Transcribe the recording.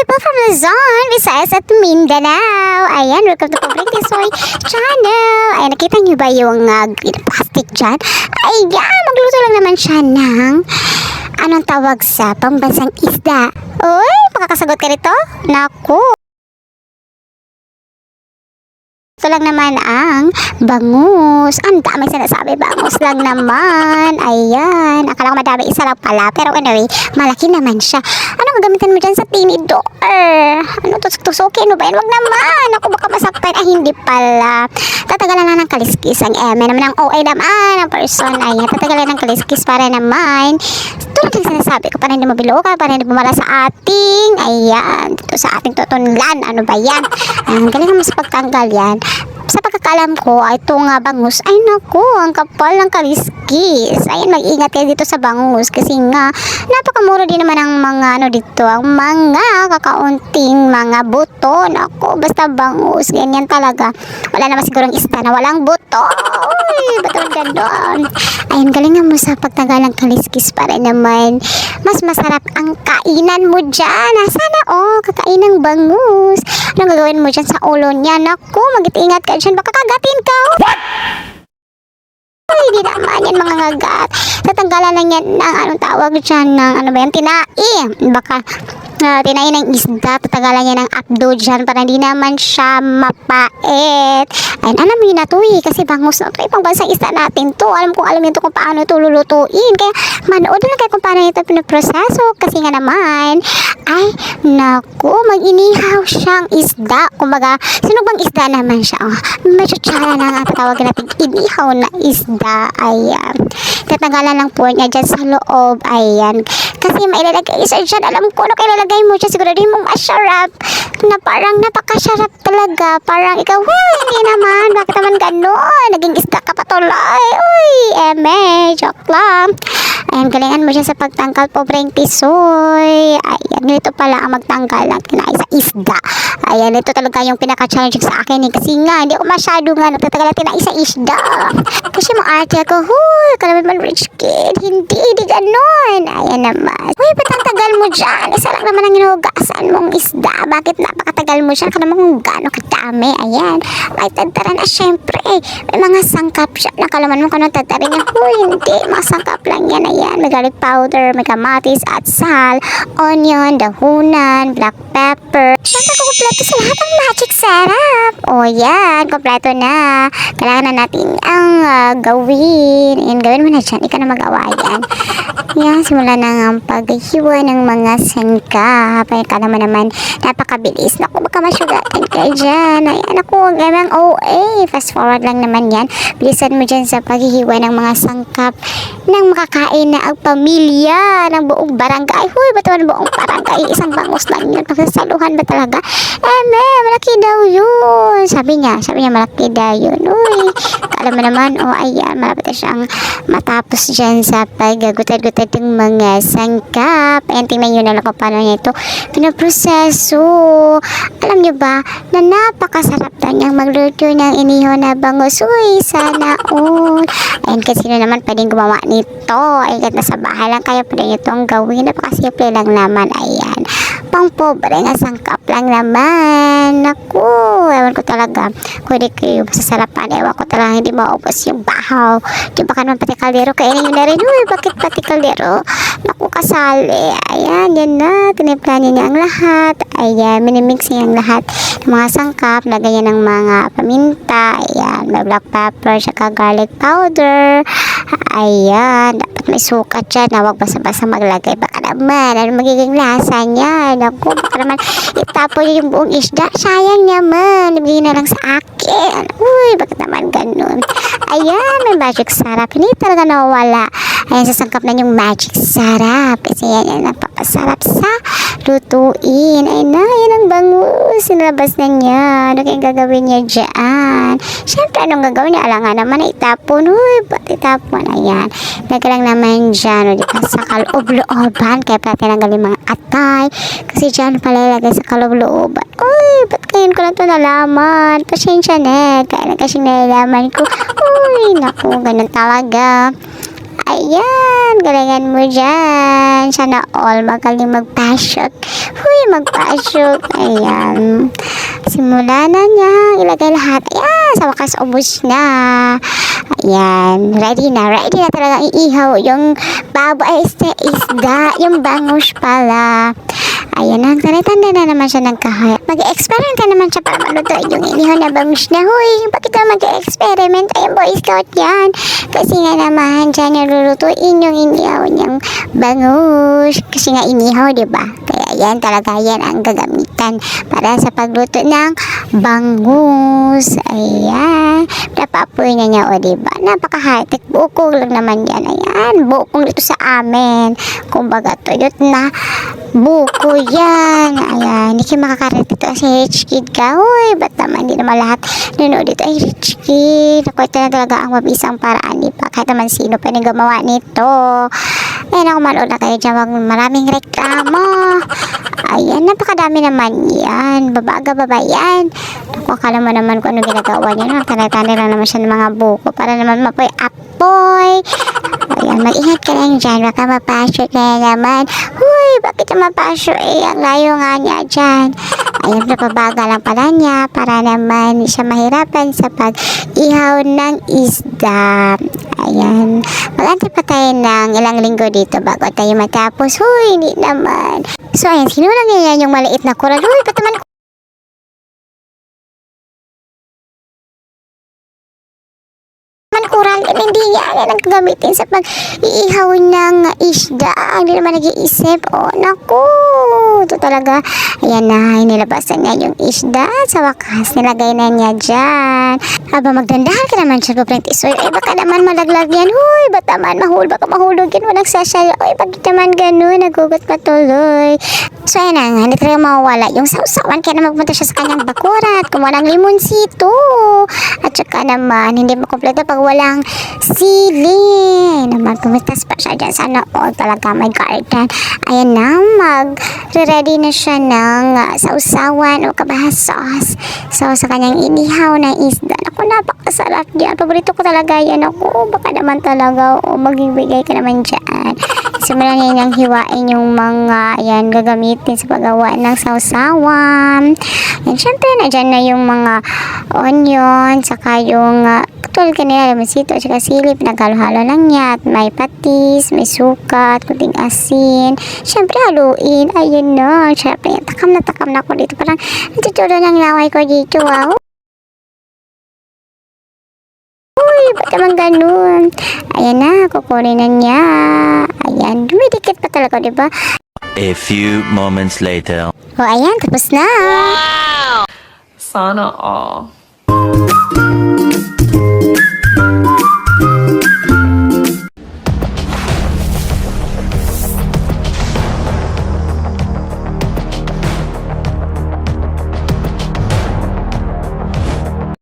people from Luzon, Visayas at Mindanao. Ayan, welcome to Public Tisoy Channel. Ayan, nakita niyo ba yung plastic dyan? Ayan, magluto lang naman siya ng anong tawag sa pambansang isda. Uy, makakasagot ka nito? Naku. Ito lang naman ang bangus. Ang dami sinasabi, bangus lang naman. Ayan, akala ko madami, isa lang pala. Pero anyway, malaki naman siya. Ano gagamitin mo dyan sa tinidor? Ano, tusok-tusokin mo ba yan? Wag naman, ako baka masaktan. Ay, hindi pala. Tatagalan na ng kaliskis ang naman ang OA naman ang person. Ayan, tatagalan ng kaliskis para naman tulad ng sinasabi ko, para hindi mabiloka, para hindi bumala sa ating, ayan, dito sa ating tutunlan. Ano ba yan? Ang galing naman sa pagtanggal yan. Sa pagkakalam ko, ito nga bangus, ay naku, ang kapal ng kaliskis. Ayan, mag-ingat kayo dito sa bangus kasi nga, napakamura din naman ang mga ano dito, ang mga kakaunting mga buto. Naku, basta bangus, ganyan talaga. Wala naman sigurong isda na walang buto. Uy, ba't naman gano'n? Ayan, galingan mo sa pagtanggal ng kaliskis para naman mas masarap ang kainan mo dyan. Sana kakain ng bangus. Anong gagawin mo dyan sa ulo niya? Naku, mag-ingat ka dyan, baka kagatin ka. What? Ay, di naman yan mga ngagat. Tatanggalan lang yan ng anong tawag dyan ng ano ba yan, tinai. Baka tinai ng isda, tatanggalan niya ng abdo dyan para hindi naman siya mapait. Ayun, alam mo yun na to kasi bangus na to pang bansang isda natin to. Alam yun to kung paano ito lulutuin. Kaya manood na kayo kung paano ito pinaproseso kasi nga naman ay naku, mag-inihaw siyang isda. Kumbaga, sinugbang isda naman siya. Medyo tsara na nga tatawagin natin inihaw na isda. Ayan, tatanggalan lang po niya dyan sa loob. Ayan, kasi mailalagay isa dyan. Alam ko ano kailalagay mo dyan, siguro din mong masarap na parang napakasarap talaga. Parang ikaw, hindi naman, bakit naman gano'n? Naging isda ka pa tuloy. Uy, joke lang. Ayan, galingan mo dyan sa pagtanggal, pobreng tisoy. Ayan, ito pala ang magtanggal ng tinai sa isda. Ayan, ito talaga yung pinaka-challenging sa akin kasi nga, hindi ako masyado nga nagtatagal ng tinai sa isda. Kasi mga ate ako, kalaman man rich kid, hindi ganon. Ayan naman. Uy, ba't ang tagal mo dyan? Isa lang naman ang hinugasan mong isda. Bakit napakatagal mo dyan? Kala mo kung gano'ng kadami. Ayan, may tagtaran na syempre. May mga sangkap siya. Nakalaman mo kung anong tagtaran niya. Hindi, mga sangkap lang yan. Ayan, may garlic powder, may kamatis at sal, onion, dahunan, black pepper. Siyempre, kumpleto sa lahat ng magic sarap. O yan, kumpleto na. Kailangan na natin ang gawin. Ayan, gawin mo na dyan. Ikaw na magawa yan. Yan, simula na ang paghiwa ng mga sangkap. Ayan, ka naman napakabilis. Naku, baka masyugatan ka dyan. Ayan, ako, huwag namang OA. Fast forward lang naman yan. Bilisan mo dyan sa paghihiwa ng mga sangkap ng makakain na ang pamilya ng buong barangay. Huy, ba't naman buong barangay? Isang bangus lang yun. Pagsasaluhan ba talaga? Malaki daw yun. Sabi niya malaki daw yun. Uy, alam mo naman, ayan, malapit na siyang matapos dyan sa pag-gutad-gutad ng mga sangkap. Ayan, tingnan nyo na lang kung paano niya ito pinaproseso. Alam nyo ba, na napakasarap daw niyang magluto ng inihaw na bangus. Uy, sana all. Ayan, kasi sino naman pwedeng gumawa nito. Ayan, kahit nasa bahay lang kayo, pwede nyo itong gawin. Napakasimple lang naman. Ayan, pang pobre nga sangkap lang naman. Naku, ewan ko talaga. Pwede kayo masasarapan. Ewan ko talaga, hindi maubos yung bahaw. Di ba ka naman pati kaldero? Kainin nyo na rin. Uy, bakit pati kaldero? Naku, kasali. Ayan, yan na. Tinimpla niya ang lahat. Ayan, minimix niya ang lahat ng mga sangkap. Lagay niya ng mga paminta. Ayan, may black pepper, saka garlic powder. Ayan, dapat may sukat dyan. Huwag basa-basa maglagay. Baka naman, ano magiging lasa niya? Naku, baka naman itapo niya yung buong isda. Sayang naman. Ibigay na lang sa akin. Uy, bakit naman ganun? Ayan, may magic sarap. Hindi talaga nawawala. Ayan, sasangkap na yung magic sarap. Kasi yan napapasarap sa lutuin. Ayun na, yan ang bangus. Sinalabas na niya. Ano kayong gagawin niya dyan? Siyempre, anong gagawin niya? Alangan naman na itapon. Uy, ba't itapon? Ayan. Nagalang naman dyan. O, di ba, sa kaloob-looban. Kaya pala tinanggal yung mga atay. Kasi dyan pala ilagay sa kaloob-looban. Uy, ba't ngayon ko lang ito nalaman? Pasensya na. Kaya na kasing nalalaman ko. Uy, naku, ganun talaga. Ay, Ayan, galingan mo dyan. Sana all magaling magpasyok. Huy, magpasyok. Ayan. Simula na niya. Ilagay lahat. Ayan, sa wakas ubos na. Ayan, ready na. Ready na talaga iihaw yung baboy isda. Yung bangus pala. Ayan, nagtanda na naman siya ng kahoy. Mag-experiment ka naman siya para maluto yung inihaw na bangus na. Huy, bakit na mag-experiment? Ayan, Boy Scout yan. Kasi nga naman, dyan nalulutuin yung inihaw niyang bangus. Kasi nga inihaw, diba? Kaya yan, talaga yan ang gagamitan para sa pagluto ng bangus. Ayan. Napapoy na niya, o diba? Napaka-high-tech. Bukog lang naman yan. Ayan, bukog dito sa amin. Kumbaga, tuyot na buko yan. Ayan, hindi kayo makakarit dito kasi rich kid ka. Uy, ba't naman hindi naman lahat nanood dito ay rich kid. Ako, ito na talaga ang mabisang paraan ni pa. Kahit naman sino pa gumawa nito. Ayan, ako manood na kayo dyan. Maraming reklamo. Ayan, napakadami naman yan. Babaga yan. Ako, akala mo naman kung ano ginagawa niya. Tanay-tanay lang naman siya ng mga buko para naman mapoy-apoy. Ayan, mag-ingat ka lang dyan. Baka mapasok na naman. Huy, bakit na mapasok ang layo nga niya dyan. Ayan, napabaga lang pala niya para naman hindi siya mahirapan sa pag-ihaw ng isda. Ayan, mag-antay pa tayo ng ilang linggo dito bago tayo matapos. Huy, hindi naman. So, ayan, sinulang niya yung maliit na kural. Huy, ba't naman kural, hindi yan ang gagamitin sa pag-iihaw ng isda. Hindi naman nag-iisip. Oh, naku. Ito talaga. Ayan na, inilabasan niya yung isda. Sa wakas, nilagay na niya dyan. Aba, magdandahan ka naman siya, Print Isoy. Eh, baka naman malaglag yan. Huy, ba't naman baka mahulog yan. Walang sasaya. Ay, bakit naman ganun? Nagugot patuloy. So, ayan na nga. Hindi talaga mawawala yung sausawan. Kaya na magpunta siya sa kanyang bakuran at kumuha ng limonsito. At saka naman, hindi makompleto pag walang sili. Naman, pumitas pa siya dyan. Sana all talaga may garden. Ayan na, mag-ready na siya ng sausawan o kabahas sauce. So, sa kanyang inihaw na isda. Naku, napakasarap dyan. Paborito ko talaga yan. Ako, baka naman talaga. O, magbibigay ka naman dyan. Simulan niya niyang hiwain yung mga ayan, gagamitin sa paggawa ng sausawan. Yan, syempre, na dyan na yung mga onion, saka yung putol kanila, limonsito, at saka sili, pinaghalo-halo lang niya, at may patis, may suka, at kunting asin. Syempre, haluin. Ayun na. Syempre, takam na ako dito. Parang natuturo ng laway ko dito. Wow. Uy, ba't naman ganun? Ayan na, kukunin na niya. Ayan, dumidikit pa talaga, diba? A few moments later. O, ayan, tapos na. Sana all.